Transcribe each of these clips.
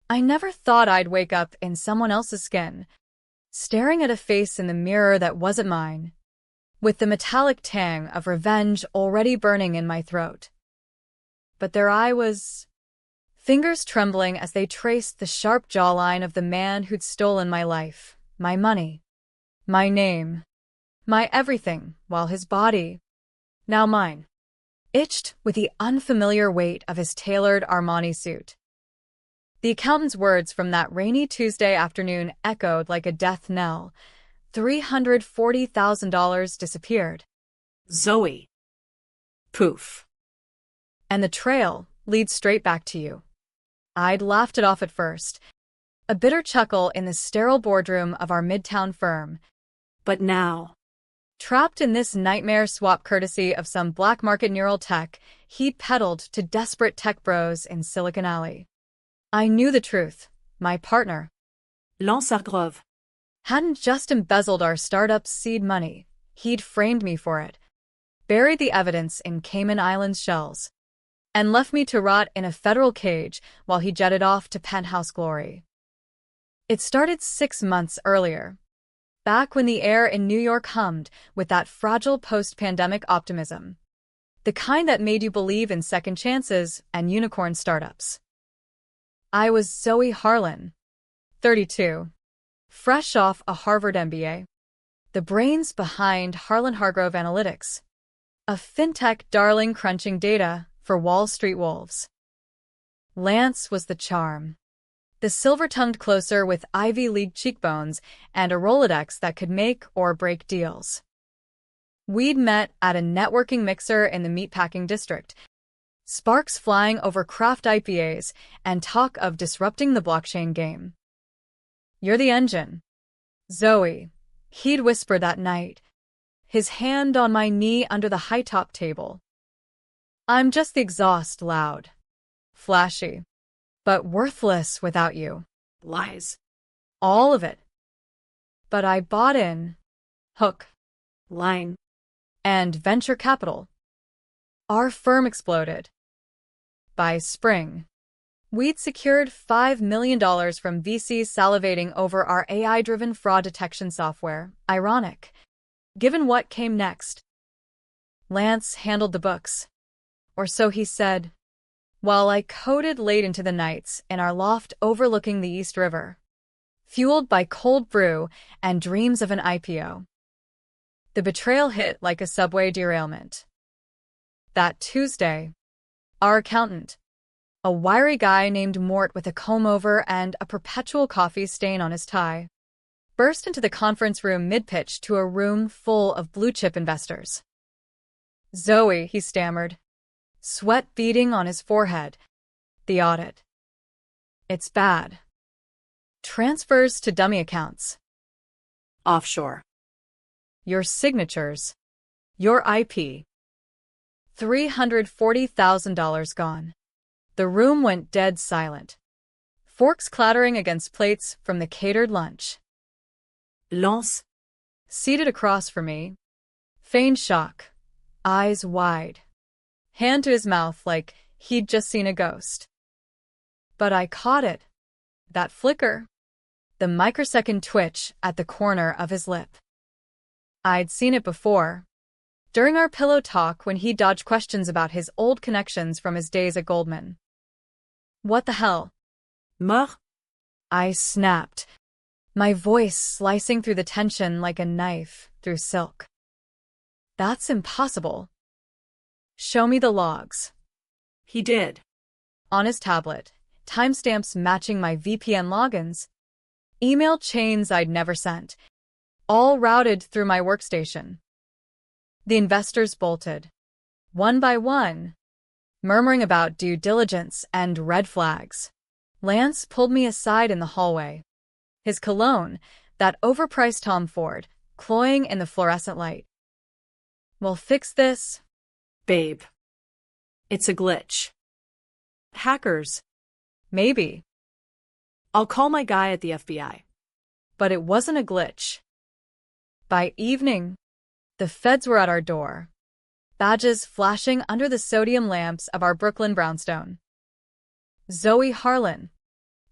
I never thought I'd wake up in someone else's skin, staring at a face in the mirror that wasn't mine, with the metallic tang of revenge already burning in my throat. But there I was, fingers trembling as they traced the sharp jawline of the man who'd stolen my life, my money, my name, my everything, while his body, now mine, itched with the unfamiliar weight of his tailored Armani suit. The accountant's words from that rainy Tuesday afternoon echoed like a death knell. $340,000 disappeared. Zoe. Poof. And the trail leads straight back to you. I'd laughed it off at first, a bitter chuckle in the sterile boardroom of our midtown firm. But now, trapped in this nightmare swap courtesy of some black market neural tech he'd peddled to desperate tech bros in Silicon Alley. I knew the truth. My partner, Lance Argrove, hadn't just embezzled our startup's seed money. He'd framed me for it, buried the evidence in Cayman Islands shells, and left me to rot in a federal cage while he jetted off to penthouse glory. It started 6 months earlier, back when the air in New York hummed with that fragile post-pandemic optimism, the kind that made you believe in second chances and unicorn startups. I was Zoe Harlan, 32, fresh off a Harvard MBA, the brains behind Harlan Hargrove Analytics, a fintech darling crunching data for Wall Street wolves. Lance was the charm, the silver-tongued closer with Ivy League cheekbones and a Rolodex that could make or break deals. We'd met at a networking mixer in the meatpacking district, sparks flying over craft IPAs and talk of disrupting the blockchain game. "You're the engine, Zoe," he'd whisper that night, his hand on my knee under the high-top table. "I'm just the exhaust, loud, flashy, but worthless without you." Lies. All of it. But I bought in. Hook, Line. and venture capital. Our firm exploded. By spring, we'd secured $5 million from VCs salivating over our AI-driven fraud detection software. Ironic, given what came next. Lance handled the books, or so he said, while I coded late into the nights in our loft overlooking the East River, fueled by cold brew and dreams of an IPO. The betrayal hit like a subway derailment. That Tuesday, our accountant, a wiry guy named Mort with a comb-over and a perpetual coffee stain on his tie, burst into the conference room mid-pitch to a room full of blue-chip investors. "Zoe," he stammered, sweat beading on his forehead. "The audit. It's bad. Transfers to dummy accounts. Offshore. Your signatures. Your IP. $340,000 gone." The room went dead silent, forks clattering against plates from the catered lunch. Lance, Seated across from me, feigned shock, eyes wide, hand to his mouth like he'd just seen a ghost. But I caught it, that flicker, the microsecond twitch at the corner of his lip. I'd seen it before, during our pillow talk when he dodged questions about his old connections from his days at Goldman. "What the hell?" Mort? I snapped, my voice slicing through the tension like a knife through silk. "That's impossible." "Show me the logs." He did. On his tablet, timestamps matching my VPN logins, email chains I'd never sent, all routed through my workstation. The investors bolted, one by one, murmuring about due diligence and red flags. Lance pulled me aside in the hallway, his cologne, that overpriced Tom Ford, cloying in the fluorescent light. "We'll fix this." Babe. It's a glitch. Hackers. Maybe. I'll call my guy at the FBI. But it wasn't a glitch. By evening, the feds were at our door, badges flashing under the sodium lamps of our Brooklyn brownstone. "Zoe Harlan,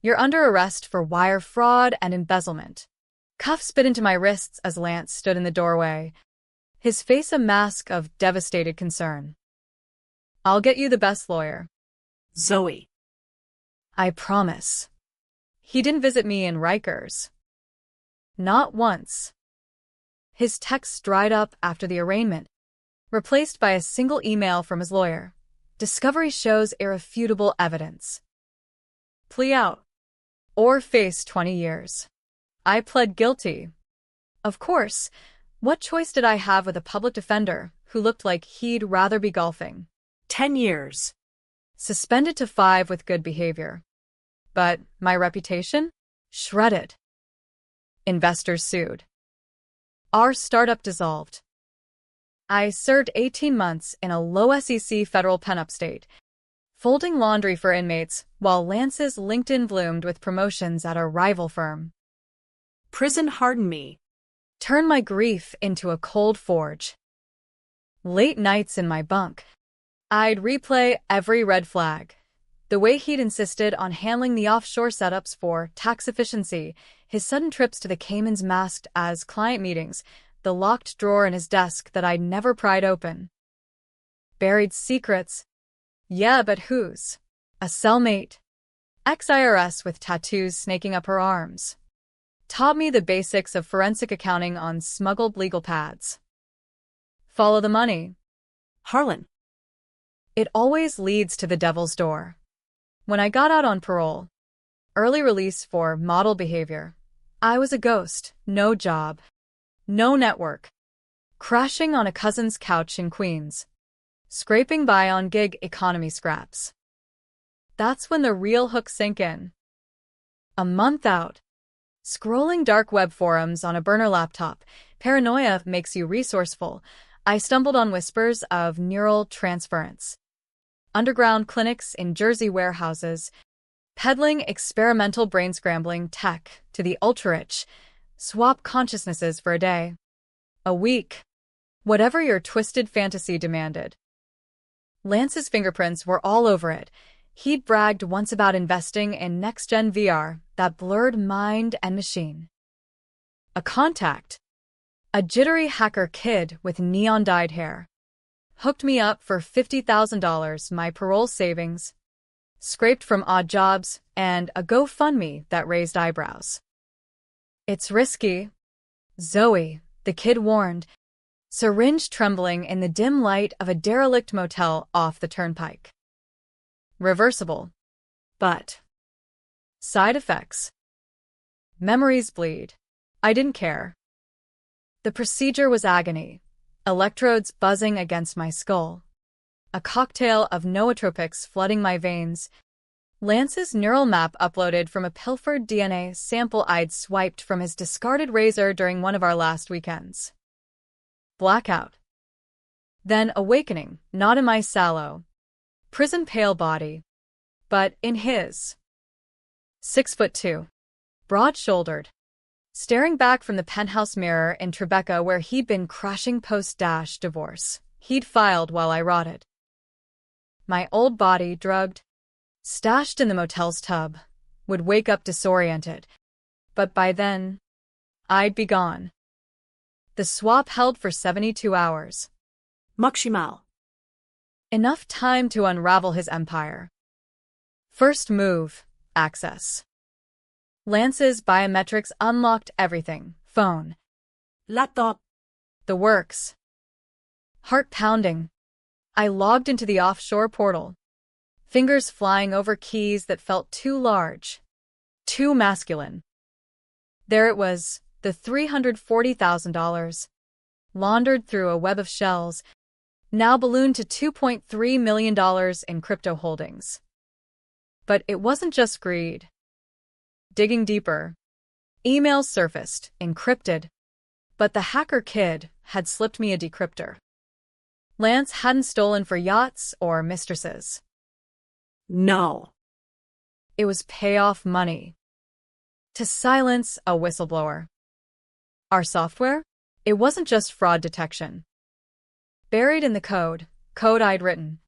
You're under arrest for wire fraud and embezzlement. Cuffs bit into my wrists as Lance stood in the doorway, his face a mask of devastated concern. I'll get you the best lawyer. Zoe. I promise. He didn't visit me in Rikers. Not once. His texts dried up after the arraignment, replaced by a single email from his lawyer. Discovery shows irrefutable evidence. Plea out. Or face 20 years. I pled guilty. Of course, what choice did I have with a public defender who looked like he'd rather be golfing? 10 years. Suspended to 5 with good behavior. But my reputation? Shredded. Investors sued. Our startup dissolved. I served 18 months in a low SEC federal pen upstate, folding laundry for inmates while Lance's LinkedIn bloomed with promotions at a rival firm. Prison hardened me. Turned my grief into a cold forge. Late nights in my bunk, I'd replay every red flag. The way he'd insisted on handling the offshore setups for tax efficiency, his sudden trips to the Caymans masked as client meetings, the locked drawer in his desk that I'd never pried open. Buried secrets. Yeah, but whose? A cellmate. Ex-IRS with tattoos snaking up her arms. Taught me the basics of forensic accounting on smuggled legal pads. Follow the money. Harlan. It always leads to the devil's door. When I got out on parole, early release for model behavior, I was a ghost, no job, no network, crashing on a cousin's couch in Queens, scraping by on gig economy scraps. That's when the real hook sank in. A month out, scrolling dark web forums on a burner laptop, paranoia makes you resourceful. I stumbled on whispers of neural transference. Underground clinics in Jersey warehouses, peddling experimental brain-scrambling tech to the ultra-rich, swap consciousnesses for a day, a week, whatever your twisted fantasy demanded. Lance's fingerprints were all over it. He'd bragged once about investing in next-gen VR that blurred mind and machine. A contact, a jittery hacker kid with neon-dyed hair, hooked me up for $50,000, my parole savings, scraped from odd jobs, and a GoFundMe that raised eyebrows. It's risky, Zoe, the kid warned, syringe trembling in the dim light of a derelict motel off the turnpike. Reversible. But side effects. Memories bleed. I didn't care. The procedure was agony. Electrodes buzzing against my skull. A cocktail of nootropics flooding my veins. Lance's neural map uploaded from a pilfered DNA sample I'd swiped from his discarded razor during one of our last weekends. Blackout. Then awakening, not in my sallow, prison pale body, but in his. 6'2", broad-shouldered, staring back from the penthouse mirror in Tribeca where he'd been crashing post-divorce. He'd filed while I rotted. My old body, drugged, stashed in the motel's tub, would wake up disoriented. But by then, I'd be gone. The swap held for 72 hours. Maximal. Enough time to unravel his empire. First move, access. Lance's biometrics unlocked everything. Phone. Laptop. The works. Heart pounding. I logged into the offshore portal. Fingers flying over keys that felt too large. Too masculine. There it was, the $340,000. Laundered through a web of shells, now ballooned to $2.3 million in crypto holdings. But it wasn't just greed. Digging deeper, emails surfaced, encrypted, but the hacker kid had slipped me a decryptor. Lance hadn't stolen for yachts or mistresses. No. It was payoff money. To silence a whistleblower. Our software? It wasn't just fraud detection. Buried in the code I'd written,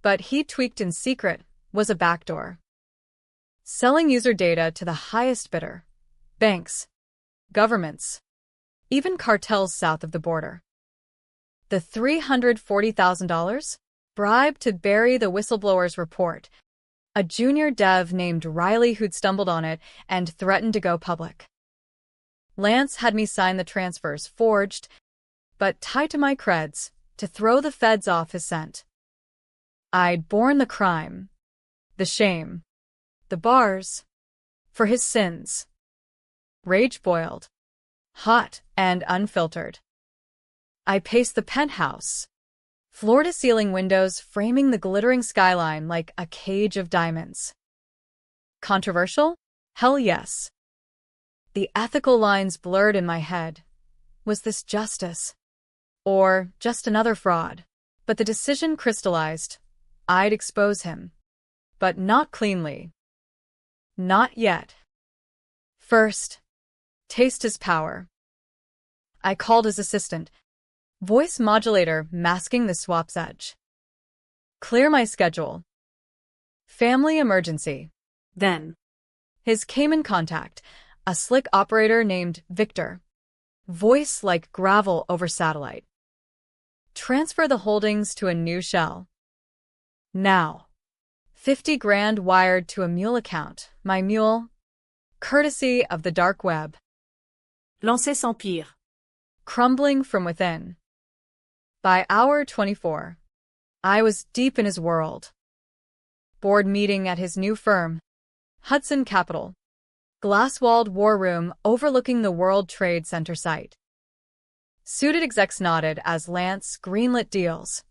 but he tweaked in secret, was a backdoor. selling user data to the highest bidder. Banks, governments, even cartels south of the border. The $340,000? Bribe to bury the whistleblower's report. A junior dev named Riley who'd stumbled on it and threatened to go public. Lance had me sign the transfers forged, but tied to my creds to throw the feds off his scent. I'd borne the crime, the shame, the bars, for his sins. Rage boiled, hot and unfiltered. I paced the penthouse, floor-to-ceiling windows framing the glittering skyline like a cage of diamonds. Controversial? Hell yes. The ethical lines blurred in my head. Was this justice? Or just another fraud? But the decision crystallized. I'd expose him. But not cleanly. Not yet. First, taste his power. I called his assistant, voice modulator masking the swap's edge. Clear my schedule. Family emergency. Then, His Cayman contact, a slick operator named Victor. Voice like gravel over satellite. Transfer the holdings to a new shell. Now. 50 grand wired to a mule account, my mule. Courtesy of the dark web. lancer sans pire. Crumbling from within. By hour 24, I was deep in his world. Board meeting at his new firm, Hudson Capital. Glass-walled war room overlooking the World Trade Center site. Suited execs nodded as Lance greenlit deals.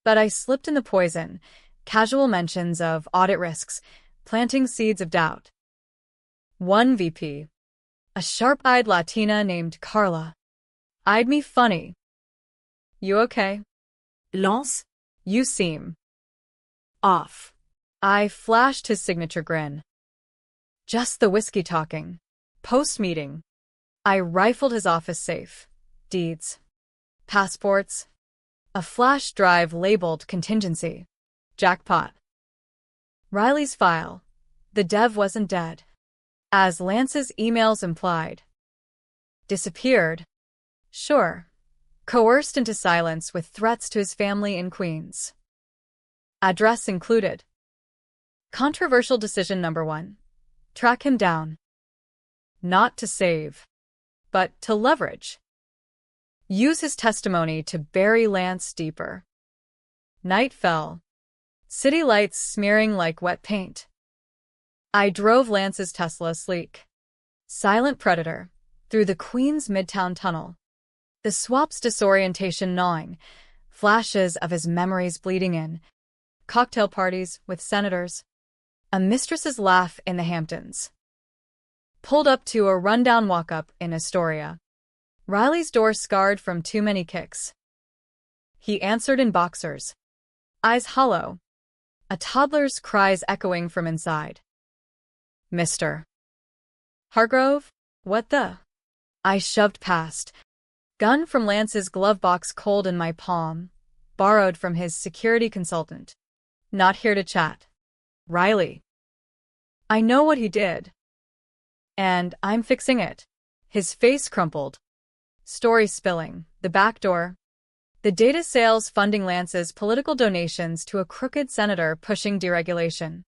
But I slipped in the poison, casual mentions of audit risks, planting seeds of doubt. One VP, a sharp-eyed Latina named Carla, eyed me funny. You okay? Lance? You seem Off. I flashed his signature grin. Just the whiskey talking. Post-meeting, I rifled his office safe. Deeds. Passports. A flash drive labeled contingency. Jackpot. Riley's file. The dev wasn't dead, as Lance's emails implied. Disappeared. Sure. Coerced into silence with threats to his family in Queens. Address included. Controversial decision number 1. Track him down. Not to save, but to leverage. Use his testimony to bury Lance deeper. Night fell. City lights smearing like wet paint. I drove Lance's Tesla sleek, silent predator, through the Queens Midtown Tunnel. The swap's disorientation gnawing, flashes of his memories bleeding in, cocktail parties with senators, a mistress's laugh in the Hamptons. Pulled up to a rundown walk-up in Astoria. Riley's door scarred from too many kicks. He answered in boxers, eyes hollow, a toddler's cries echoing from inside. Mr. Hargrove? What the? I shoved past. Gun from Lance's glove box cold in my palm, borrowed from his security consultant. Not here to chat. Riley. I know what he did. And I'm fixing it. His face crumpled. Story spilling. The back door. The data sales funding Lance's political donations to a crooked senator pushing deregulation.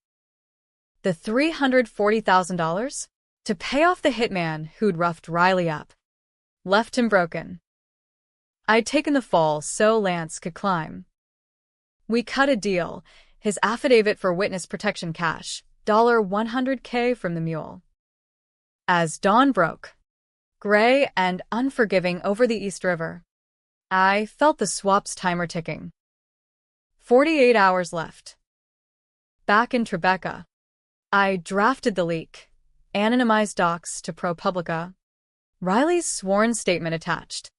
The $340,000? To pay off the hitman who'd roughed Riley up. Left him broken. I'd taken the fall so Lance could climb. We cut a deal, his affidavit for witness protection cash, $100K from the mule. As dawn broke, gray and unforgiving over the East River, I felt the swap's timer ticking. 48 hours left. Back in Tribeca, I drafted the leak, anonymized docs to ProPublica, Riley's sworn statement attached.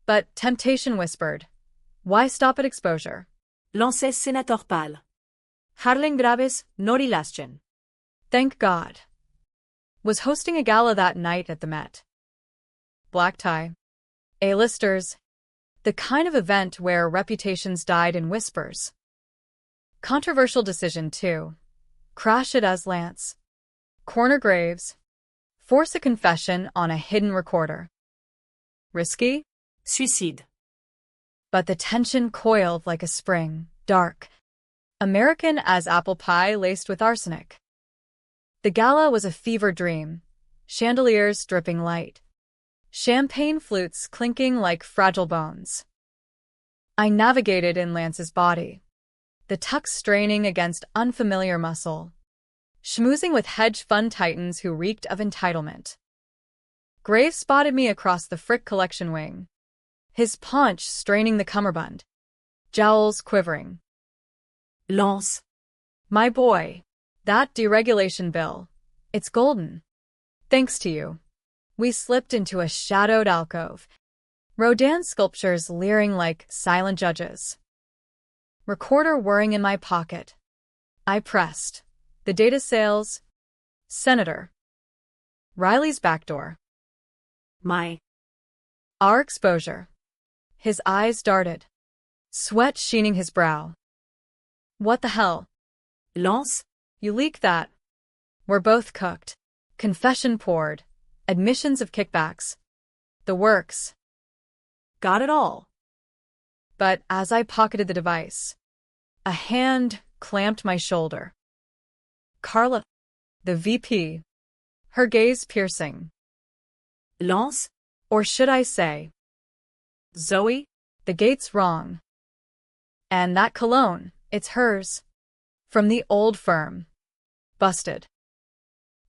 But temptation whispered, why stop at exposure? Lancer senator pal. Harlen graves, nori lascen. Thank God. Was hosting a gala that night at the Met. Black tie. A-listers. The kind of event where reputations died in whispers. Controversial decision, too. Crash it as Lance. Corner graves. Force a confession on a hidden recorder. Risky? Suicide. But the tension coiled like a spring, dark. American as apple pie laced with arsenic. The gala was a fever dream, chandeliers dripping light, champagne flutes clinking like fragile bones. I navigated in Lance's body, the tux straining against unfamiliar muscle, schmoozing with hedge fund titans who reeked of entitlement. Graves spotted me across the Frick collection wing, his paunch straining the cummerbund, jowls quivering. Lance. My boy, that deregulation bill, it's golden. Thanks to you. We slipped into a shadowed alcove, Rodin sculptures leering like silent judges. Recorder whirring in my pocket. I pressed. The data sales. Senator. Riley's back door. Our exposure. His eyes darted, sweat sheening his brow. What the hell? Lance? You leaked that. We're both cooked. Confession poured. Admissions of kickbacks. The works. Got it all. But as I pocketed the device, a hand clamped my shoulder. Carla, the VP, her gaze piercing. Lance? Or should I say, Zoe, the gate's wrong. And that cologne, it's hers. From the old firm. Busted.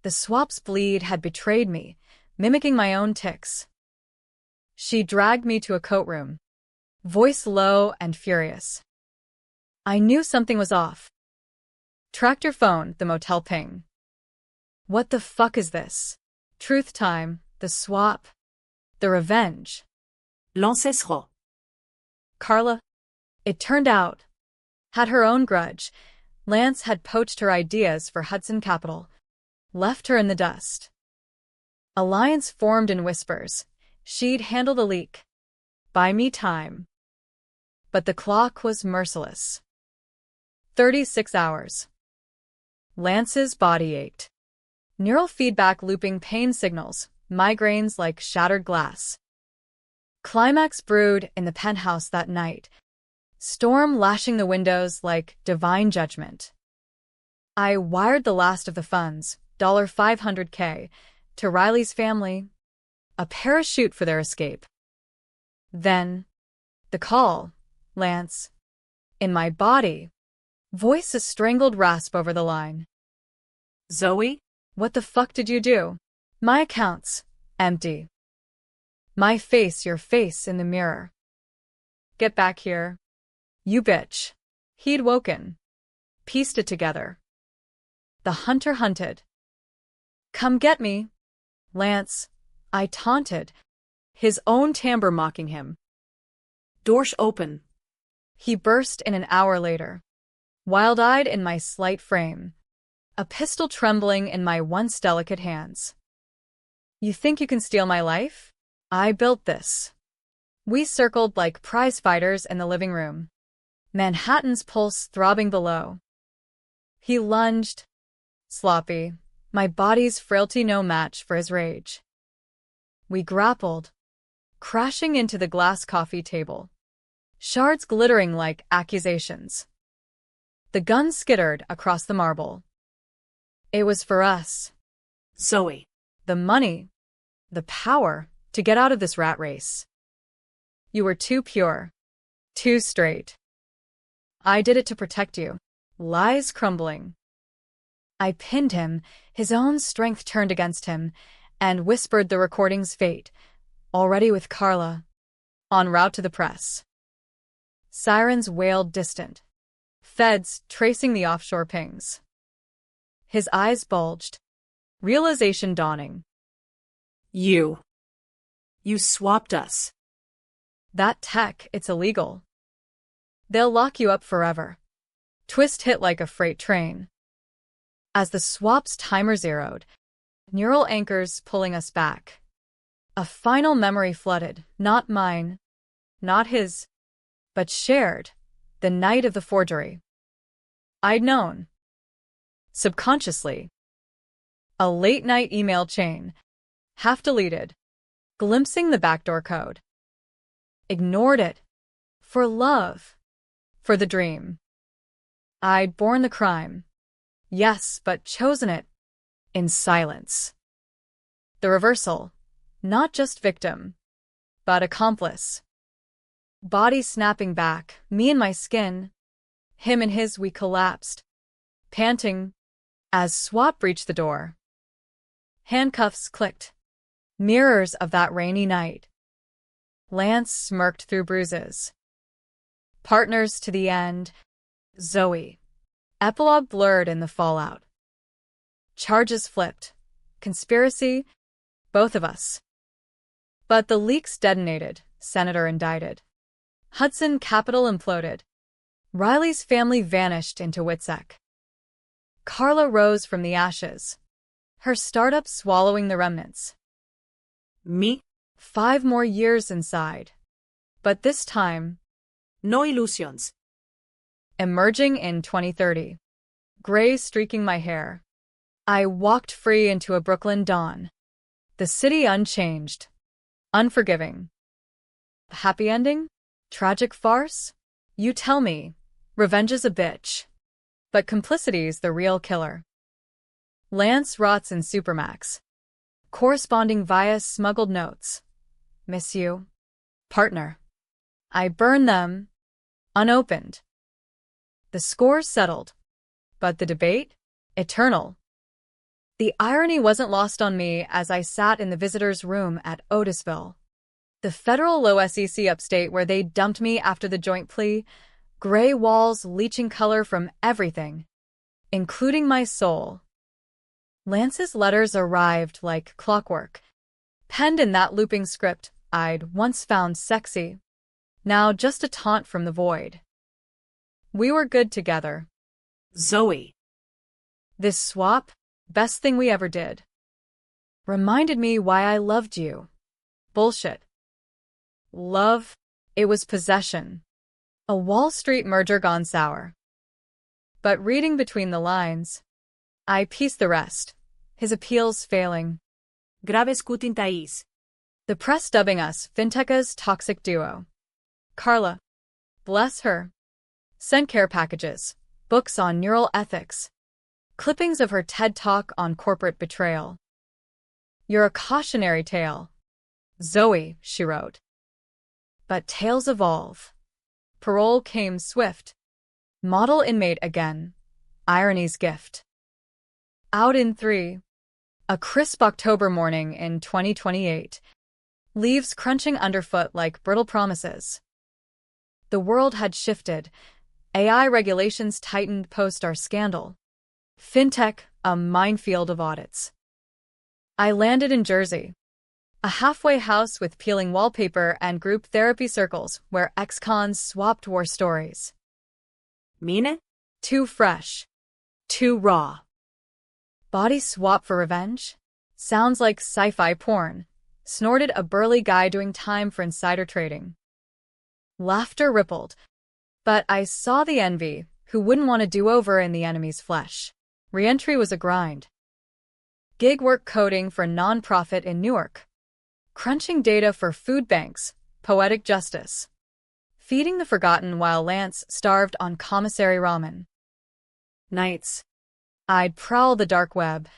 The swap's bleed had betrayed me, mimicking my own tics. She dragged me to a coat room, voice low and furious. I knew something was off. Tracked your phone, the motel ping. What the fuck is this? Truth time, the swap, the revenge. L'ancestral. Carla, it turned out, had her own grudge. Lance had poached her ideas for Hudson Capital, left her in the dust. Alliance formed in whispers. She'd handle the leak. Buy me time. But the clock was merciless. 36 hours. Lance's body ached. Neural feedback looping pain signals, migraines like shattered glass. Climax brewed in the penthouse that night, storm lashing the windows like divine judgment. I wired the last of the funds, $500K, to Riley's family, a parachute for their escape. Then, the call, Lance. In my body, voice a strangled rasp over the line. Zoe? What the fuck did you do? My account's empty. My face, your face in the mirror. Get back here. You bitch. He'd woken. Pieced it together. The hunter hunted. Come get me. Lance, I taunted, his own timbre mocking him. Doors open. He burst in an hour later, wild-eyed in my slight frame, a pistol trembling in my once delicate hands. You think you can steal my life? I built this. We circled like prize fighters in the living room, Manhattan's pulse throbbing below. He lunged, sloppy, my body's frailty no match for his rage. We grappled, crashing into the glass coffee table, shards glittering like accusations. The gun skittered across the marble. It was for us. Zoe. The money, the power to get out of this rat race. You were too pure, too straight. I did it to protect you. Lies crumbling. I pinned him, his own strength turned against him, and whispered the recording's fate, already with Carla, en route to the press. Sirens wailed distant, feds tracing the offshore pings. His eyes bulged, realization dawning. You swapped us. That tech, it's illegal. They'll lock you up forever. Twist hit like a freight train. As the swap's timer zeroed, neural anchors pulling us back. A final memory flooded, not mine, not his, but shared, the night of the forgery. I'd known. Subconsciously. A late-night email chain. Half deleted. Glimpsing the backdoor code. Ignored it. For love. For the dream. I'd borne the crime. Yes, but chosen it. In silence. The reversal. Not just victim. But accomplice. Body snapping back, me in my skin. Him in his, we collapsed. Panting. As SWAT breached the door. Handcuffs clicked. Mirrors of that rainy night. Lance smirked through bruises. Partners to the end. Zoe. Epilogue blurred in the fallout. Charges flipped. Conspiracy. Both of us. But the leaks detonated. Senator indicted. Hudson Capital imploded. Riley's family vanished into Witsec. Carla rose from the ashes. Her startup swallowing the remnants. Me? 5 more years inside. But this time, No illusions. emerging in 2030. Gray streaking my hair. I walked free into a Brooklyn dawn. The city unchanged. Unforgiving. Happy ending? Tragic farce? You tell me. Revenge is a bitch. But complicity's the real killer. Lance rots in Supermax. Corresponding via smuggled notes. Miss you. Partner. I burn them. Unopened. The score's settled. But the debate? Eternal. The irony wasn't lost on me as I sat in the visitor's room at Otisville. The federal low SEC upstate where they dumped me after the joint plea, gray walls leaching color from everything, including my soul. Lance's letters arrived like clockwork, penned in that looping script I'd once found sexy, now just a taunt from the void. We were good together. Zoe. This swap, best thing we ever did. Reminded me why I loved you. Bullshit. Love, it was possession. A Wall Street merger gone sour. But reading between the lines, I pieced the rest, his appeals failing. Grave scutintais. The press dubbing us Finteca's toxic duo. Carla. Bless her. Sent care packages, books on neural ethics, clippings of her TED Talk on corporate betrayal. You're a cautionary tale. Zoe, she wrote. But tales evolve. Parole came swift. Model inmate again. Irony's gift. Out in 3. A crisp October morning in 2028. Leaves crunching underfoot like brittle promises. The world had shifted. AI regulations tightened post our scandal. Fintech, a minefield of audits. I landed in Jersey. A halfway house with peeling wallpaper and group therapy circles where ex-cons swapped war stories. Mine? Too fresh. Too raw. Body swap for revenge? Sounds like sci-fi porn. Snorted a burly guy doing time for insider trading. Laughter rippled. But I saw the envy, who wouldn't want a do-over in the enemy's flesh. Re-entry was a grind. Gig work coding for a non-profit in Newark. Crunching data for food banks, poetic justice. Feeding the forgotten while Lance starved on commissary ramen. Nights. I'd prowl the dark web.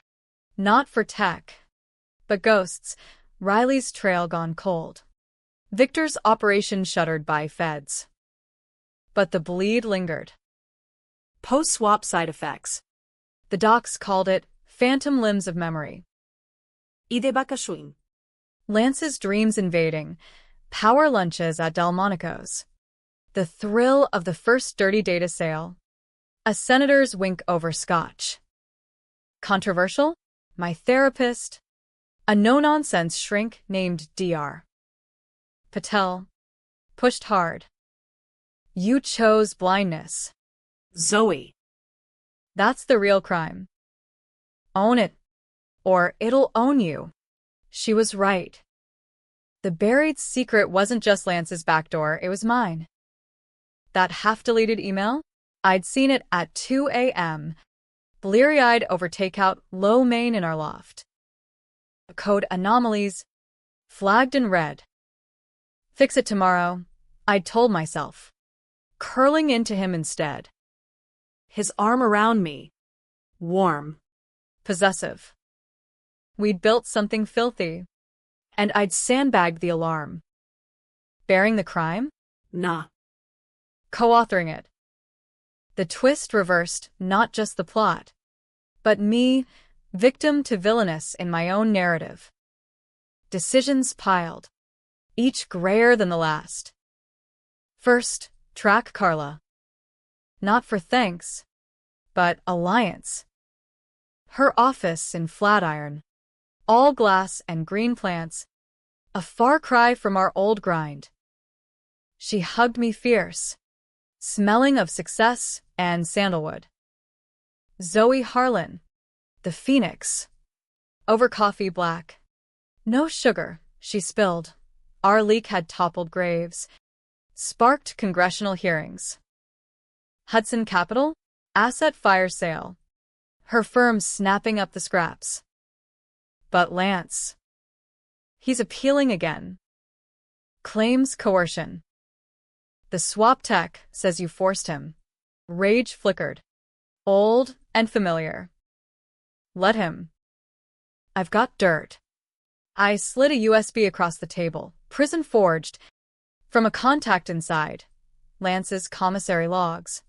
Not for tech. But ghosts, Riley's trail gone cold. Victor's operation shuttered by feds. But the bleed lingered. Post-swap side effects. The docs called it phantom limbs of memory. Ide bakashuin. Lance's dreams invading, power lunches at Delmonico's. The thrill of the first dirty data sale. A senator's wink over scotch. Controversial? My therapist. A no-nonsense shrink named Dr. Patel. Pushed hard. You chose blindness. Zoe. That's the real crime. Own it. Or it'll own you. She was right. The buried secret wasn't just Lance's backdoor, it was mine. That half-deleted email? I'd seen it at 2 a.m., Bleary-eyed over takeout low main in our loft. Code anomalies, flagged in red. Fix it tomorrow, I'd told myself, curling into him instead. His arm around me. Warm. Possessive. We'd built something filthy, and I'd sandbagged the alarm. Bearing the crime? Nah. Co-authoring it. The twist reversed not just the plot, but me, victim to villainous in my own narrative. Decisions piled, each grayer than the last. First, track Carla. Not for thanks, but alliance. Her office in Flatiron, all glass and green plants, a far cry from our old grind. She hugged me fierce, smelling of success and sandalwood. Zoe Harlan, the Phoenix, over coffee black. No sugar, she spilled. Our leak had toppled graves, sparked congressional hearings. Hudson Capital, asset fire sale. Her firm snapping up the scraps. But Lance, he's appealing again. Claims coercion. The swap tech says you forced him. Rage flickered. Old and familiar. Let him. I've got dirt. I slid a USB across the table, prison forged, from a contact inside. Lance's commissary logs.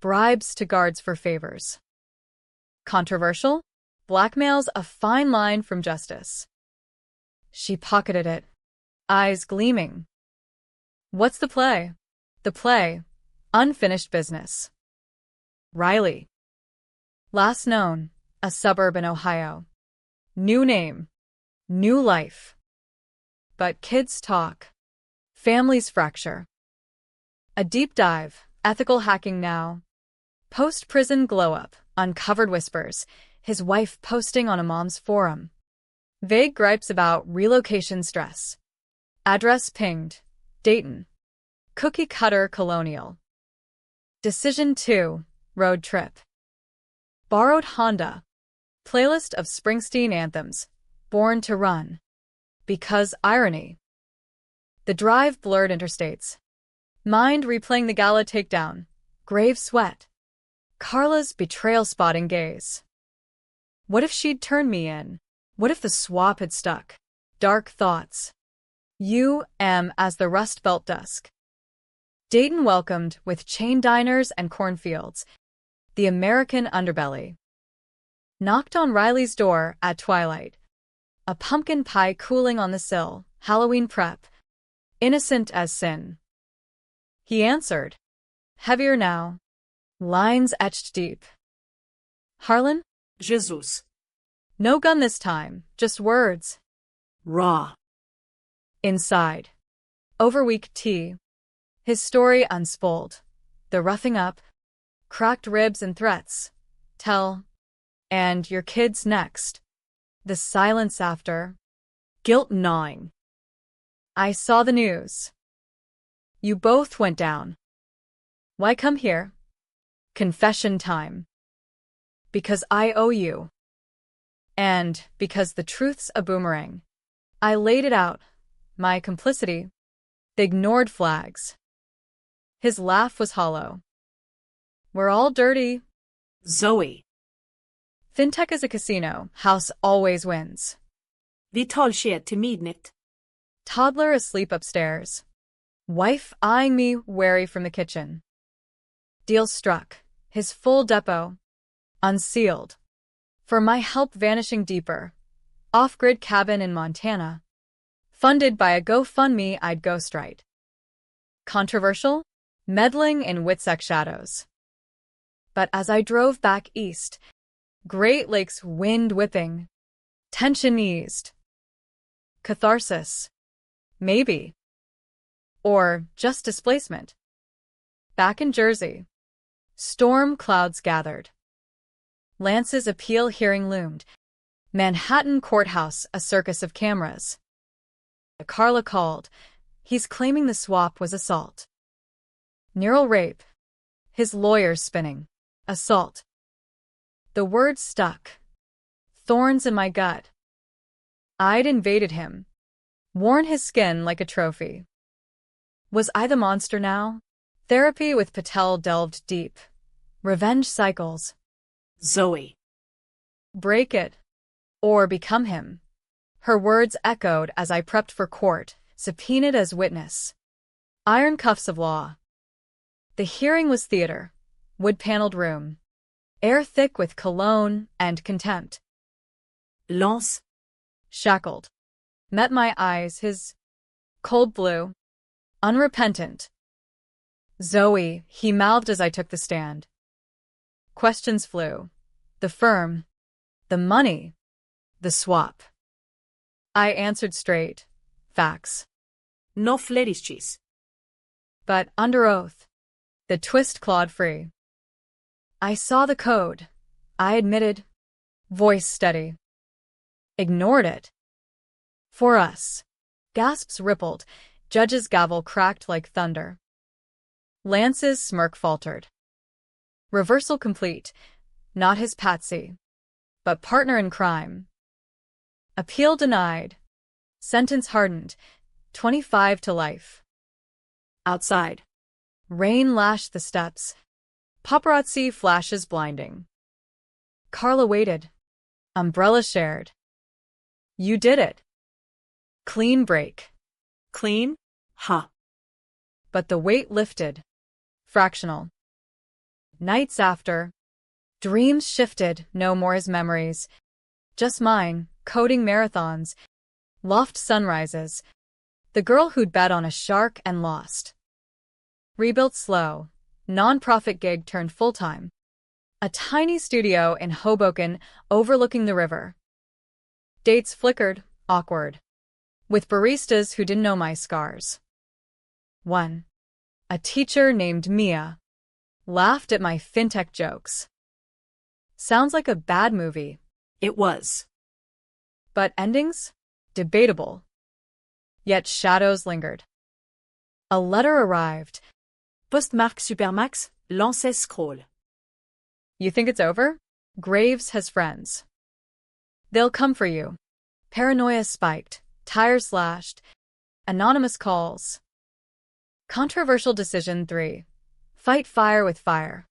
Bribes to guards for favors. Controversial? Blackmail's a fine line from justice. She pocketed it, eyes gleaming. What's the play? The play, unfinished business. Riley. Last known, a suburb in Ohio. New name, new life. But kids talk. Families fracture. A deep dive, ethical hacking now. Post-prison glow-up, uncovered whispers, his wife posting on a mom's forum. Vague gripes about relocation stress. Address pinged. Dayton. Cookie cutter colonial. Decision 2. Road trip. Borrowed Honda. Playlist of Springsteen anthems. Born to run. Because irony. The drive blurred interstates. Mind replaying the gala takedown. Grave sweat. Carla's betrayal spotting gaze. What if she'd turned me in? What if the swap had stuck? Dark thoughts. As the Rust Belt dusk. Dayton welcomed with chain diners and cornfields. The American underbelly. Knocked on Riley's door at twilight. A pumpkin pie cooling on the sill, Halloween prep. Innocent as sin. He answered. Heavier now. Lines etched deep. Harlan? Jesus. No gun this time, just words. Raw. Inside. Overweak tea. His story unspooled. The roughing up. Cracked ribs and threats. Tell. And your kids next. The silence after. Guilt gnawing. I saw the news. You both went down. Why come here? Confession time. Because I owe you. And because the truth's a boomerang. I laid it out. My complicity. The ignored flags. His laugh was hollow. We're all dirty. Zoe. Fintech is a casino. House always wins. Vi talsked till midnight. Toddler asleep upstairs. Wife eyeing me wary from the kitchen. Deal struck. His full depot. Unsealed. For my help vanishing deeper. Off-grid cabin in Montana. Funded by a GoFundMe I'd ghostwrite. Controversial? Meddling in Witsec shadows. But as I drove back east, Great Lakes wind whipping. Tension eased. Catharsis. Maybe. Or just displacement. Back in Jersey. Storm clouds gathered. Lance's appeal hearing loomed. Manhattan courthouse, a circus of cameras. Carla called. He's claiming the swap was assault. Neural rape. His lawyer's spinning. Assault. The words stuck. Thorns in my gut. I'd invaded him, worn his skin like a trophy. Was I the monster now? Therapy with Patel delved deep. Revenge cycles. Zoe. Break it. Or become him. Her words echoed as I prepped for court, subpoenaed as witness. Iron cuffs of law. The hearing was theater. Wood-paneled room. Air thick with cologne and contempt. Lance. Shackled. Met my eyes, his cold blue. Unrepentant. Zoe, he mouthed as I took the stand. Questions flew. The firm. The money. The swap. I answered straight. Facts. No flerisches. But under oath. The twist clawed free. I saw the code. I admitted. Voice steady. Ignored it. For us. Gasps rippled. Judge's gavel cracked like thunder. Lance's smirk faltered. Reversal complete. Not his patsy. But partner in crime. Appeal denied. Sentence hardened. 25 to life. Outside. Rain lashed the steps. Paparazzi flashes blinding. Carla waited. Umbrella shared. You did it. Clean break. Clean? Ha. But the weight lifted. Fractional. Nights after. Dreams shifted, no more his memories. Just mine, coding marathons. Loft sunrises. The girl who'd bet on a shark and lost. Rebuilt slow. Non-profit gig turned full-time. A tiny studio in Hoboken overlooking the river. Dates flickered, awkward. With baristas who didn't know my scars. One. A teacher named Mia. Laughed at my fintech jokes. Sounds like a bad movie. It was. But endings? Debatable. Yet shadows lingered. A letter arrived. Postmark Supermax, Lance scroll. You think it's over? Graves has friends. They'll come for you. Paranoia spiked, tires slashed, anonymous calls. Controversial decision 3. Fight fire with fire.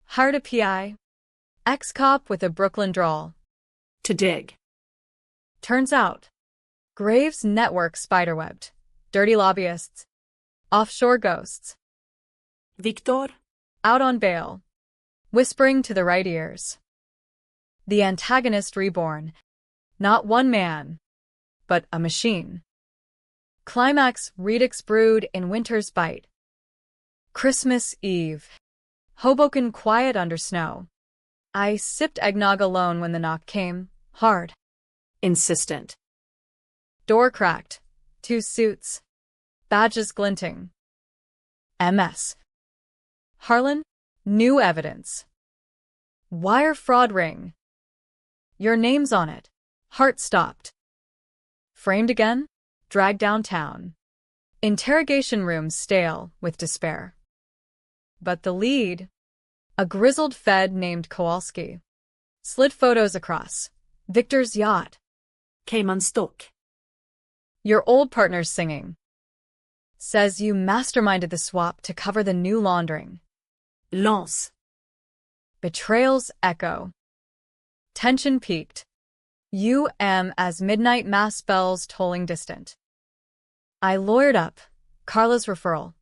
Hired a PI. Ex-cop with a Brooklyn drawl. To dig. Turns out. Graves' network spiderwebbed. Dirty lobbyists. Offshore ghosts. Victor. Out on bail. Whispering to the right ears. The antagonist reborn. Not one man, but a machine. Climax Redux brewed in winter's bite. Christmas Eve. Hoboken quiet under snow. I sipped eggnog alone when the knock came, hard. Insistent. Door cracked. 2 suits. Badges glinting. MS. Harlan? New evidence. Wire fraud ring. Your name's on it. Heart stopped. Framed again? Dragged downtown. Interrogation rooms stale with despair. But the lead, a grizzled Fed named Kowalski, slid photos across. Victor's yacht. Came unstuck. Your old partner's singing. Says you masterminded the swap to cover the new laundering. Lance. Betrayal's echo. Tension peaked. As midnight mass bells tolling distant. I lawyered up. Carla's referral.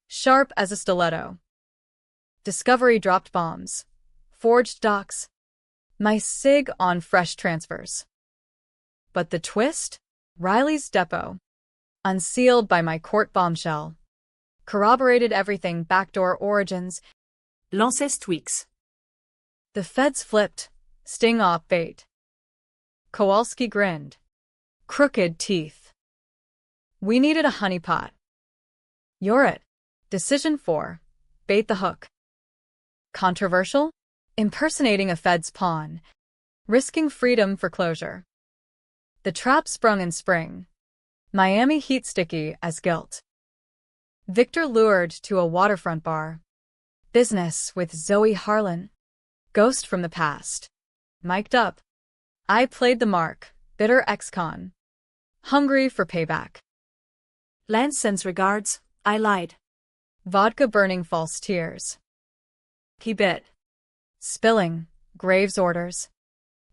Sharp as a stiletto. Discovery dropped bombs. Forged docs. My sig on fresh transfers. But the twist? Riley's depot. Unsealed by my court bombshell. Corroborated everything backdoor origins. Lance's tweaks. The feds flipped. Sting off bait. Kowalski grinned. Crooked teeth. We needed a honeypot. You're it. Decision 4. Bait the hook. Controversial? Impersonating a Fed's pawn. Risking freedom for closure. The trap sprung in spring. Miami heat sticky as guilt. Victor lured to a waterfront bar. Business with Zoe Harlan. Ghost from the past. Mic'd up. I played the mark, bitter ex-con. Hungry for payback. Lance sends regards, I lied. Vodka burning false tears. He bit. Spilling, Graves orders.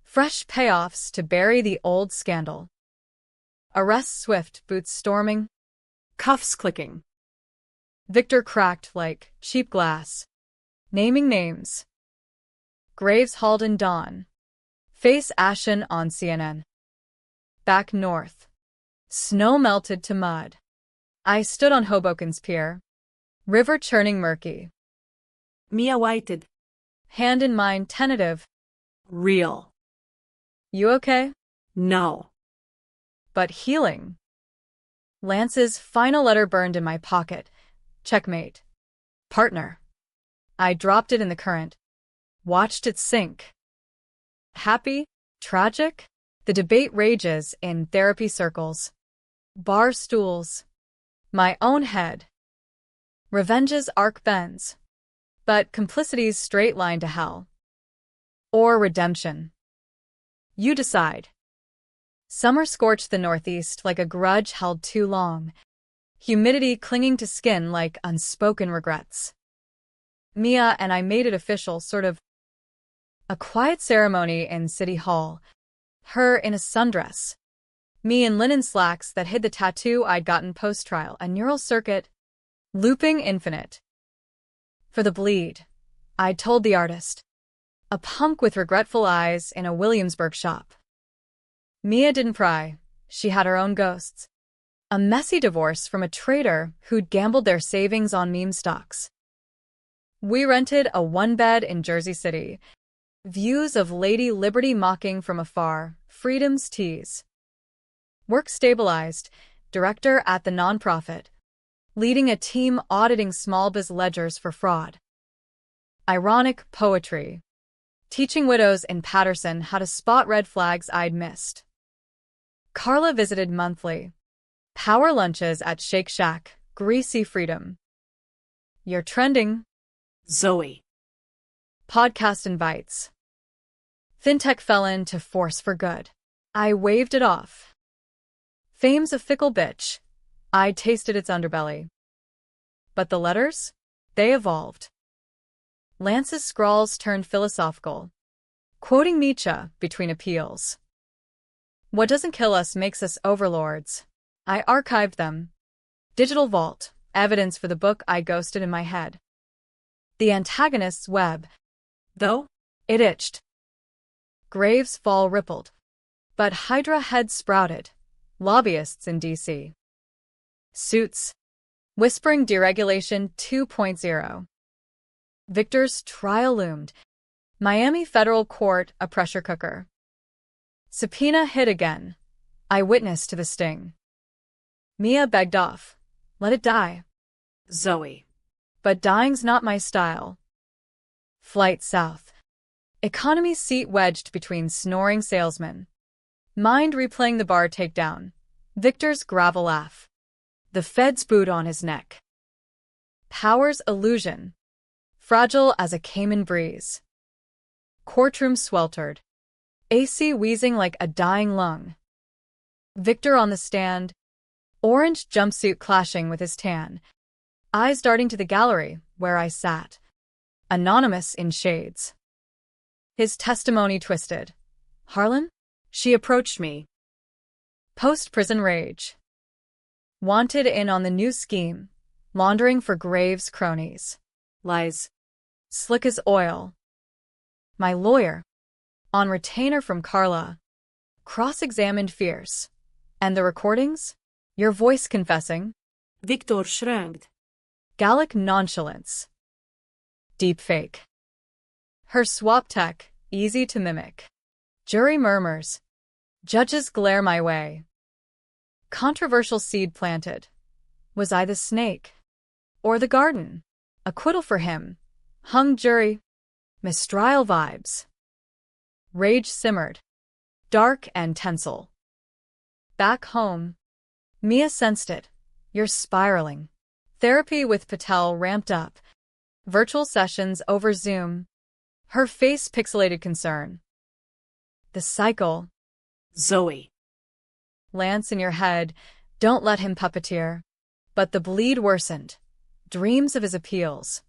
Fresh payoffs to bury the old scandal. Arrest swift, boots storming. Cuffs clicking. Victor cracked like cheap glass. Naming names. Graves hauled in dawn. Face ashen on CNN. Back north. Snow melted to mud. I stood on Hoboken's pier. River churning murky. Mia whited. Hand in mine tentative. Real. You okay? No. But healing. Lance's final letter burned in my pocket. Checkmate. Partner. I dropped it in the current. Watched it sink. Happy? Tragic? The debate rages in therapy circles. Bar stools. My own head. Revenge's arc bends. But complicity's straight line to hell. Or redemption. You decide. Summer scorched the northeast like a grudge held too long. Humidity clinging to skin like unspoken regrets. Mia and I made it official, sort of. A quiet ceremony in City Hall. Her in a sundress. Me in linen slacks that hid the tattoo I'd gotten post-trial, a neural circuit. Looping infinite. For the bleed, I told the artist. A punk with regretful eyes in a Williamsburg shop. Mia didn't pry. She had her own ghosts. A messy divorce from a trader who'd gambled their savings on meme stocks. We rented a one-bed in Jersey City. Views of Lady Liberty mocking from afar, freedom's tease. Work stabilized, director at the nonprofit. Leading a team auditing small biz ledgers for fraud. Ironic poetry. Teaching widows in Patterson how to spot red flags I'd missed. Carla visited monthly. Power lunches at Shake Shack, greasy freedom. You're trending. Zoe. Podcast invites. Fintech fell into force for good. I waved it off. Fame's a fickle bitch. I tasted its underbelly. But the letters? They evolved. Lance's scrawls turned philosophical. Quoting Nietzsche between appeals. What doesn't kill us makes us overlords. I archived them. Digital vault, evidence for the book I ghosted in my head. The antagonist's web. Though? It itched. Graves' fall rippled. But Hydra heads sprouted. Lobbyists in D.C. Suits. Whispering deregulation 2.0. Victor's trial loomed. Miami federal court a pressure cooker. Subpoena hit again. Eyewitness to the sting. Mia begged off. Let it die. Zoe. But dying's not my style. Flight south. Economy seat wedged between snoring salesmen. Mind replaying the bar takedown. Victor's gravel laugh. The Fed's boot on his neck. Power's illusion. Fragile as a Cayman breeze. Courtroom sweltered. AC wheezing like a dying lung. Victor on the stand. Orange jumpsuit clashing with his tan. Eyes darting to the gallery, where I sat. Anonymous in shades. His testimony twisted. Harlan? She approached me. Post-prison rage. Wanted in on the new scheme. Laundering for Graves' cronies. Lies. Slick as oil. My lawyer. On retainer from Carla. Cross-examined fierce. And the recordings? Your voice confessing. Victor shrugged. Gallic nonchalance. Deep fake. Her swap tech, easy to mimic. Jury murmurs. Judges glare my way. Controversial seed planted. Was I the snake? Or the garden? Acquittal for him. Hung jury. Mistrial vibes. Rage simmered. Dark and tensile. Back home. Mia sensed it. You're spiraling. Therapy with Patel ramped up. Virtual sessions over Zoom. Her face pixelated concern. The cycle. Zoe. Lance in your head, don't let him puppeteer. But the bleed worsened. Dreams of his appeals.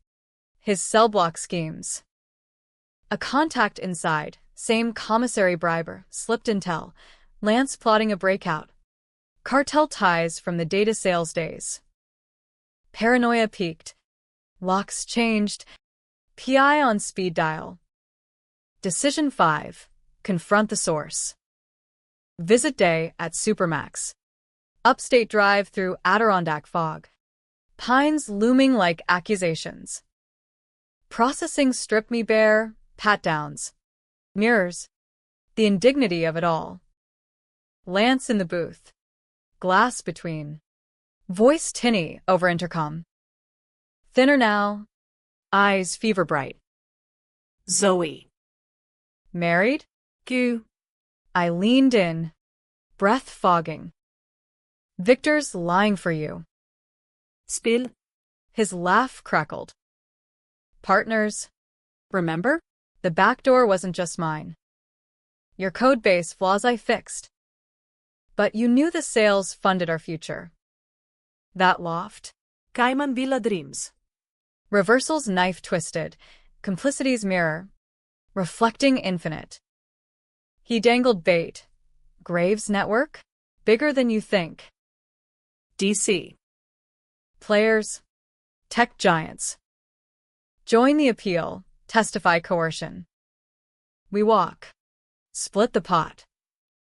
His cell block schemes. A contact inside, same commissary briber, slipped intel. Lance plotting a breakout. Cartel ties from the data sales days. Paranoia peaked. Locks changed. PI on speed dial. Decision 5. Confront the source. Visit day at Supermax. Upstate drive through Adirondack fog. Pines looming like accusations. Processing strip me bare, pat-downs. Mirrors. The indignity of it all. Lance in the booth. Glass between. Voice tinny over intercom. Thinner now. Eyes fever bright. Zoe. Married? Q. I leaned in. Breath fogging. Victor's lying for you. Spill. His laugh crackled. Partners. Remember? The back door wasn't just mine. Your code base flaws I fixed. But you knew the sales funded our future. That loft. Cayman Villa Dreams. Reversal's knife twisted. Complicity's mirror. Reflecting infinite. He dangled bait. Graves network? Bigger than you think. DC. Players. Tech giants. Join the appeal. Testify coercion. We walk. Split the pot.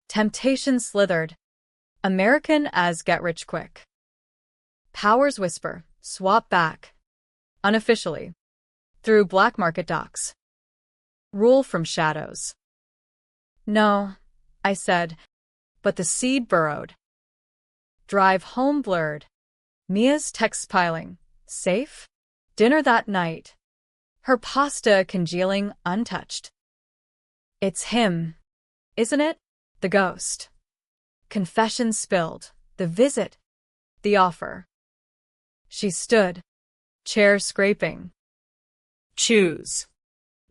Temptation slithered. American as get rich quick. Powers whisper. Swap back. Unofficially. Through black market docs. Rule from shadows. No, I said, but the seed burrowed. Drive home blurred. Mia's texts piling. Safe? Dinner that night. Her pasta congealing untouched. It's him, isn't it? The ghost. Confession spilled. The visit. The offer. She stood. Chair scraping. Choose.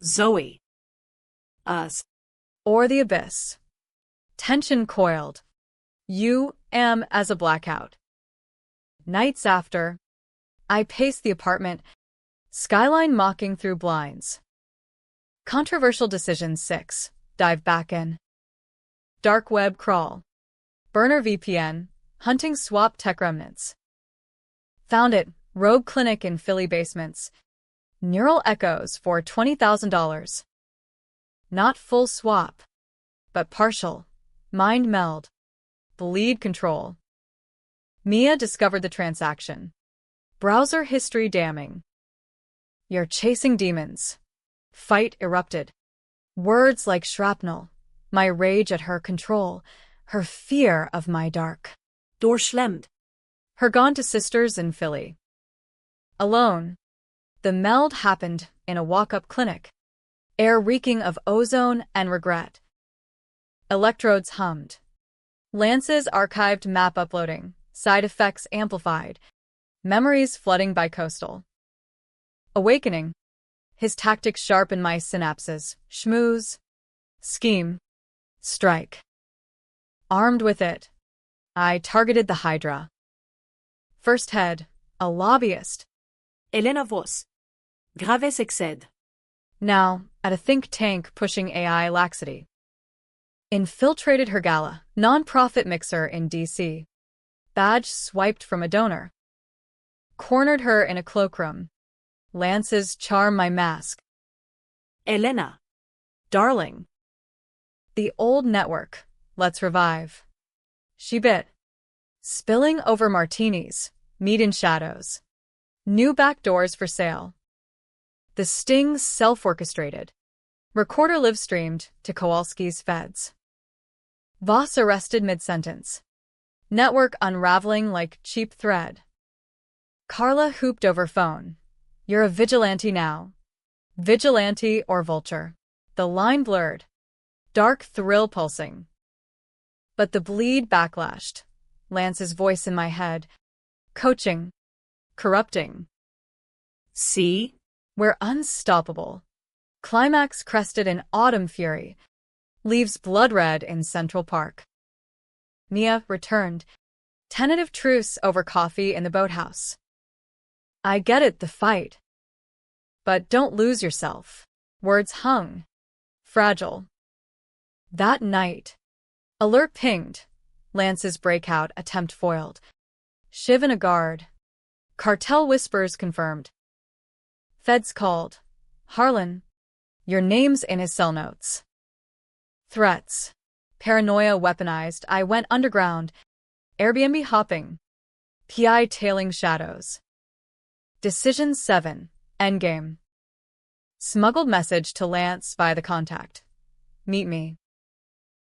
Zoe. Us. Or the abyss. Tension coiled. You am as a blackout. Nights after, I paced the apartment, skyline mocking through blinds. Controversial decision 6. Dive back in. Dark web crawl. Burner VPN, hunting swap tech remnants. Found it, rogue clinic in Philly basements. Neural echoes for $20,000. Not full swap, but partial. Mind meld. Bleed control. Mia discovered the transaction. Browser history damning. You're chasing demons. Fight erupted. Words like shrapnel. My rage at her control. Her fear of my dark. Doorschlemmed. Her gone to sisters in Philly. Alone. The meld happened in a walk-up clinic. Air reeking of ozone and regret. Electrodes hummed. Lance's archived map uploading. Side effects amplified. Memories flooding by coastal. Awakening. His tactics sharp in my synapses. Schmooze. Scheme. Strike. Armed with it, I targeted the Hydra. First head, a lobbyist. Elena Vos. Graves exced. Now, at a think tank pushing AI laxity. Infiltrated her gala, non-profit mixer in D.C. Badge swiped from a donor. Cornered her in a cloakroom. Lance's charm my mask. Elena. Darling. The old network. Let's revive. She bit. Spilling over martinis. Meet in shadows. New back doors for sale. The sting self-orchestrated. Recorder live-streamed to Kowalski's feds. Voss arrested mid-sentence. Network unraveling like cheap thread. Carla hooped over phone. You're a vigilante now. Vigilante or vulture. The line blurred. Dark thrill pulsing. But the bleed backlashed. Lance's voice in my head. Coaching. Corrupting. See? We're unstoppable. Climax crested in autumn fury. Leaves blood red in Central Park. Mia returned. Tentative truce over coffee in the boathouse. I get it, the fight. But don't lose yourself. Words hung. Fragile. That night. Alert pinged. Lance's breakout attempt foiled. Shiv in a guard. Cartel whispers confirmed. Feds called. Harlan. Your name's in his cell notes. Threats. Paranoia weaponized. I went underground. Airbnb hopping. PI tailing shadows. Decision 7. Endgame. Smuggled message to Lance by the contact. Meet me.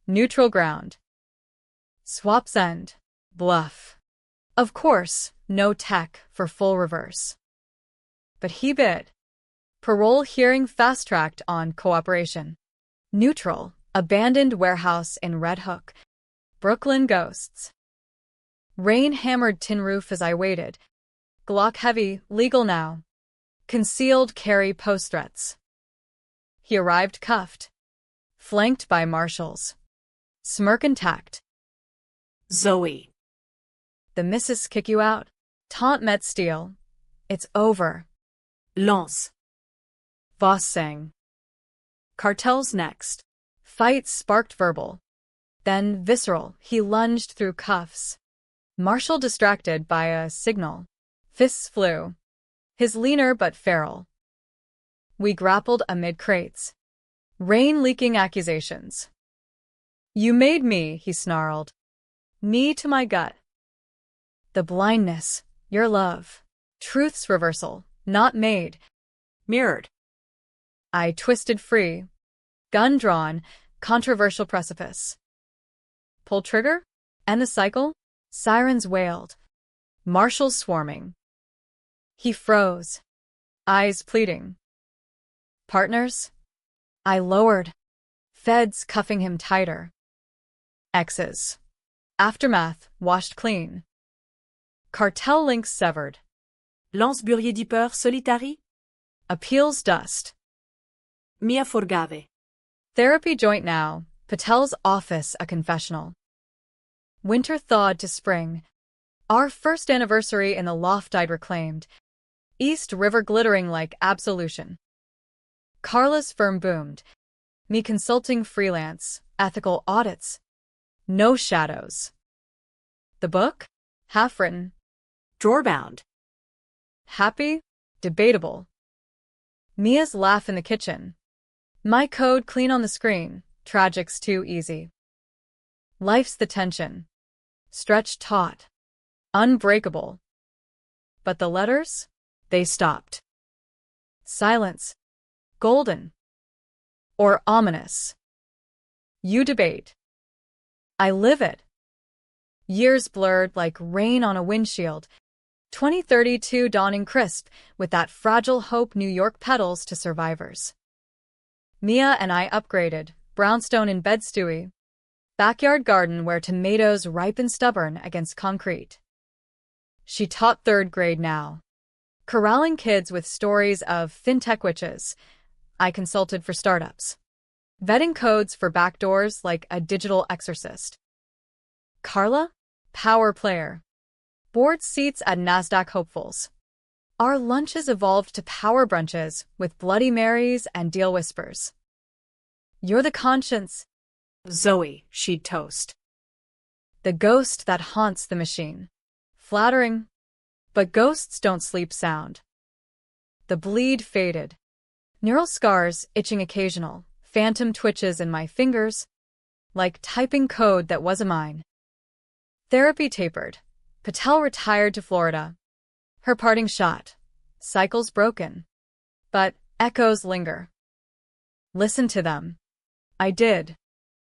Neutral ground. Swap's end. Bluff. Of course, no tech for full reverse. But he bid. Parole hearing fast-tracked on cooperation. Neutral. Abandoned warehouse in Red Hook. Brooklyn ghosts. Rain hammered tin roof as I waited. Glock heavy, legal now. Concealed carry post threats. He arrived cuffed. Flanked by marshals. Smirk intact. Zoe. The missus kick you out? Taunt met steel. It's over. Lance. Voss sang. Cartel's next. Fight sparked verbal. Then visceral, he lunged through cuffs. Marshall distracted by a signal. Fists flew. His leaner but feral. We grappled amid crates. Rain leaking accusations. You made me, he snarled. Knee to my gut. The blindness, your love. Truth's reversal, not made. Mirrored. I twisted free. Gun drawn, controversial precipice. Pull trigger? And the cycle? Sirens wailed. Marshals swarming. He froze. Eyes pleading. Partners? I lowered. Feds cuffing him tighter. X's. Aftermath washed clean. Cartel links severed. Lance Burier di Peur Solitari? Appeals dust. Mia Forgave. Therapy joint now. Patel's office a confessional. Winter thawed to spring. Our first anniversary in the loft I'd reclaimed. East River glittering like absolution. Carla's firm boomed. Me consulting freelance, ethical audits. No shadows. The book? Half-written. Drawer-bound. Happy? Debatable. Mia's laugh in the kitchen. My code clean on the screen. Tragic's too easy. Life's the tension. Stretch taut. Unbreakable. But the letters? They stopped. Silence. Golden. Or ominous. You debate. I live it. Years blurred like rain on a windshield. 2032 dawning crisp with that fragile hope New York petals to survivors. Mia and I upgraded. Brownstone in bed stewy. Backyard garden where tomatoes ripen stubborn against concrete. She taught 3rd grade now. Corralling kids with stories of fintech witches. I consulted for startups. Vetting codes for backdoors like a digital exorcist. Carla? Power player. Board seats at NASDAQ hopefuls. Our lunches evolved to power brunches with Bloody Marys and deal whispers. You're the conscience. Zoe, she'd toast. The ghost that haunts the machine. Flattering. But ghosts don't sleep sound. The bleed faded. Neural scars itching occasional. Phantom twitches in my fingers. Like typing code that wasn't mine. Therapy tapered. Patel retired to Florida. Her parting shot. Cycles broken. But echoes linger. Listen to them. I did.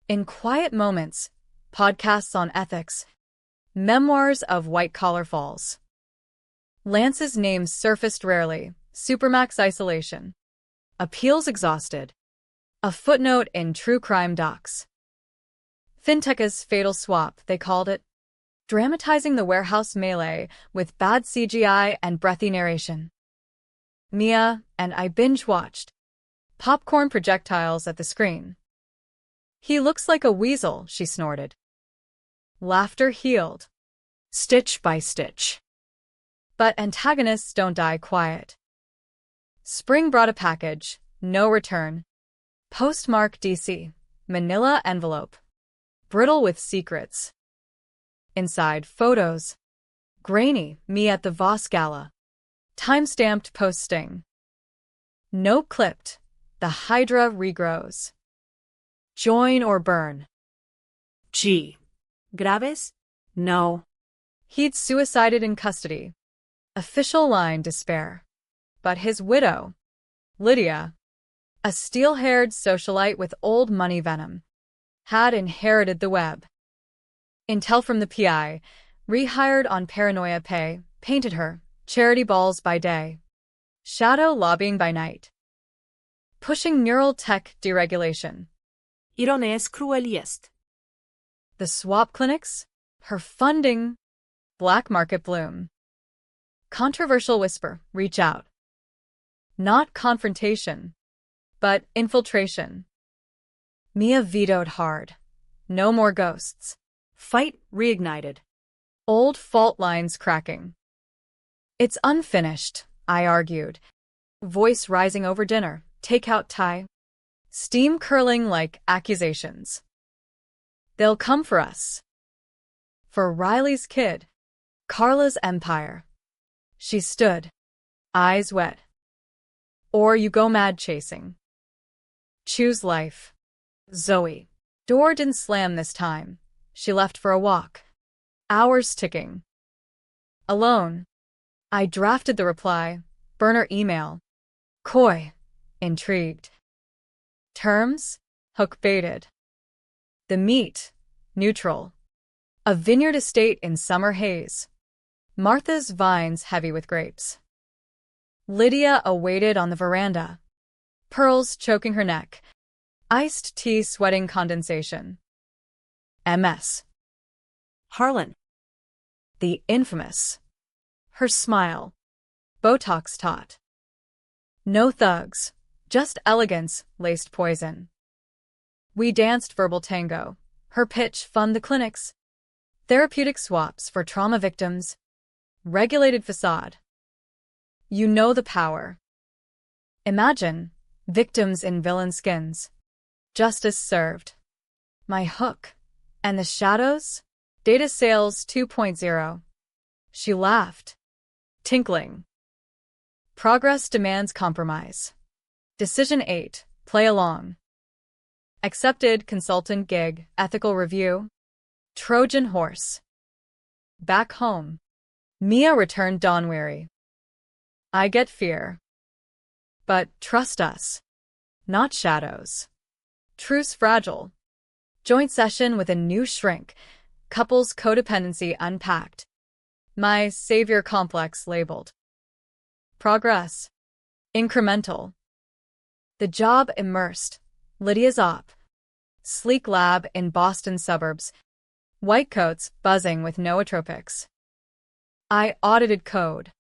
In quiet moments, podcasts on ethics, memoirs of white-collar falls. Lance's name surfaced rarely, Supermax isolation. Appeals exhausted. A footnote in true crime docs. Fintech's fatal swap, they called it. Dramatizing the warehouse melee with bad CGI and breathy narration. Mia and I binge-watched. Popcorn projectiles at the screen. He looks like a weasel, she snorted. Laughter healed, stitch by stitch. But antagonists don't die quiet. Spring brought a package, no return. Postmark DC, manila envelope. Brittle with secrets. Inside, photos. Grainy, me at the Voss Gala. Time-stamped post-sting. No clipped. The Hydra regrows. Join or burn. G. Graves? No. He'd suicided in custody. Official line despair. But his widow, Lydia, a steel-haired socialite with old money venom, had inherited the web. Intel from the PI, rehired on paranoia pay, painted her, charity balls by day, shadow lobbying by night. Pushing neural tech deregulation. Irones cruel jest. The swap clinics, her funding, black market bloom. Controversial whisper, reach out. Not confrontation, but infiltration. Mia vetoed hard. No more ghosts. Fight reignited. Old fault lines cracking. It's unfinished, I argued. Voice rising over dinner, takeout tie. Steam curling like accusations. They'll come for us. For Riley's kid. Carla's empire. She stood, eyes wet. Or you go mad chasing. Choose life. Zoe. Door didn't slam this time. She left for a walk. Hours ticking. Alone. I drafted the reply, burner email. Coy. Intrigued. Terms? Hook baited. The meat. Neutral. A vineyard estate in summer haze. Martha's vines heavy with grapes. Lydia awaited on the veranda. Pearls choking her neck. Iced tea sweating condensation. MS. Harlan. The infamous. Her smile. Botox taut. No thugs. Just elegance laced poison. We danced verbal tango. Her pitch fund the clinics. Therapeutic swaps for trauma victims. Regulated facade. You know the power. Imagine, victims in villain skins. Justice served. My hook. And the shadows? Data sales 2.0. She laughed. Tinkling. Progress demands compromise. Decision 8. Play along. Accepted consultant gig, ethical review. Trojan horse. Back home. Mia returned dawn-weary. I get fear. But trust us. Not shadows. Truce fragile. Joint session with a new shrink. Couples codependency unpacked. My savior complex labeled. Progress. Incremental. The job immersed. Lydia's op. Sleek lab in Boston suburbs. White coats buzzing with nootropics. I audited code.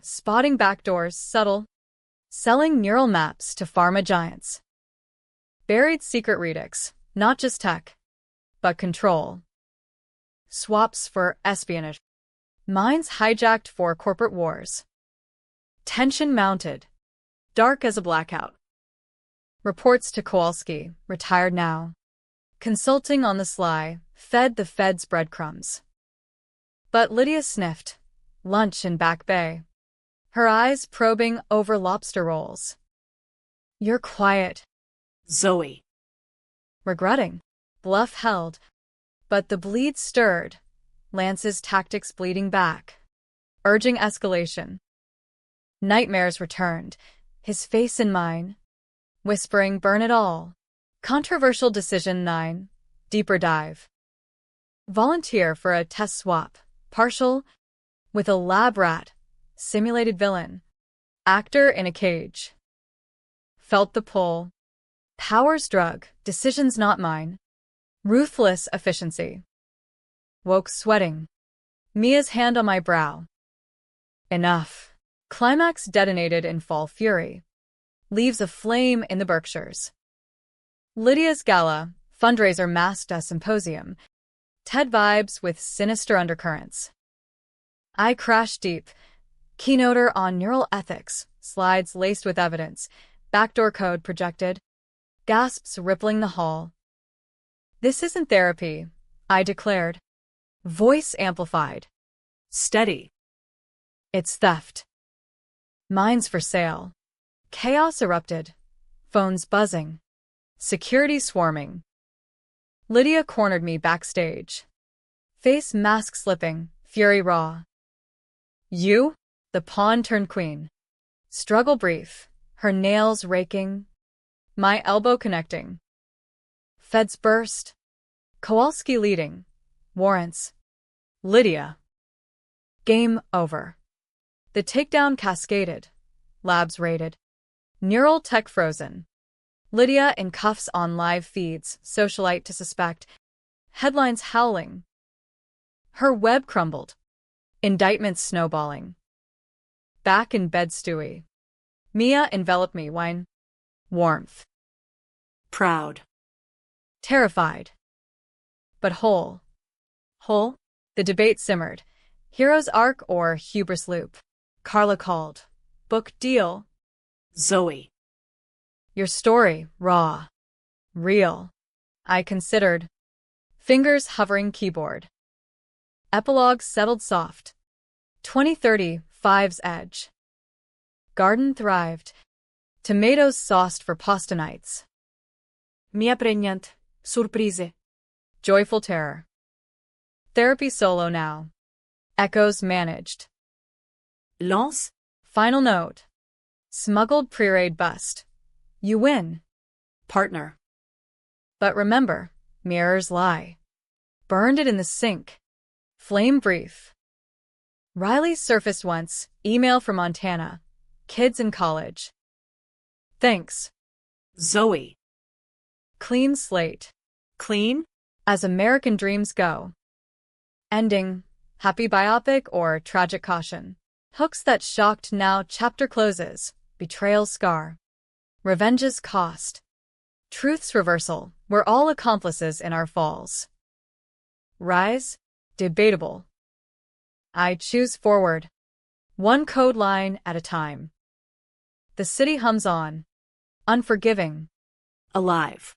Spotting backdoors subtle. Selling neural maps to pharma giants. Buried secret redux, not just tech, but control. Swaps for espionage. Minds hijacked for corporate wars. Tension mounted. Dark as a blackout. Reports to Kowalski, retired now. Consulting on the sly, fed the feds breadcrumbs. But Lydia sniffed. Lunch in Back Bay. Her eyes probing over lobster rolls. You're quiet. Zoe. Regretting. Bluff held. But the bleed stirred. Lance's tactics bleeding back. Urging escalation. Nightmares returned. His face in mine. Whispering, burn it all. Controversial decision 9. Deeper dive. Volunteer for a test swap. Partial. With a lab rat. Simulated villain. Actor in a cage. Felt the pull. Power's drug. Decisions not mine. Ruthless efficiency. Woke sweating. Mia's hand on my brow. Enough. Climax detonated in fall fury. leaves a flame in the Berkshires. Lydia's gala, fundraiser masked as symposium, TED vibes with sinister undercurrents. I crash deep, keynoter on neural ethics, slides laced with evidence, backdoor code projected, gasps rippling the hall. This isn't therapy, I declared. Voice amplified. Steady. It's theft. Mine's for sale. Chaos erupted. Phones buzzing. Security swarming. Lydia cornered me backstage. Face mask slipping, fury raw. You? The pawn turned queen. Struggle brief, her nails raking. My elbow connecting. Feds burst. Kowalski leading. Warrants. Lydia. Game over. The takedown cascaded. Labs raided. Neural tech frozen. Lydia in cuffs on live feeds, socialite to suspect. Headlines howling. Her web crumbled. Indictments snowballing. Back in bed Stewie. Mia enveloped me, wine. Warmth. Proud. Terrified. But whole. Whole? The debate simmered. Hero's arc or hubris loop? Carla called. Book deal. Zoe. Your story, raw. Real. I considered. Fingers hovering keyboard. Epilogue settled soft. 2030, Five's edge. Garden thrived. Tomatoes sauced for pasta nights. Mia pregnant. Surprise. Joyful terror. Therapy solo now. Echoes managed. Lance. Final note. Smuggled pre-raid bust. You win. Partner. But remember, mirrors lie. Burned it in the sink. Flame brief. Riley surfaced once, email from Montana. Kids in college. Thanks. Zoe. Clean slate. Clean? As American dreams go. Ending. Happy biopic or tragic caution. Hooks that shocked now chapter closes. Betrayal scar. Revenge's cost. Truth's reversal. We're all accomplices in our falls. Rise? Debatable. I choose forward. One code line at a time. The city hums on. Unforgiving. Alive.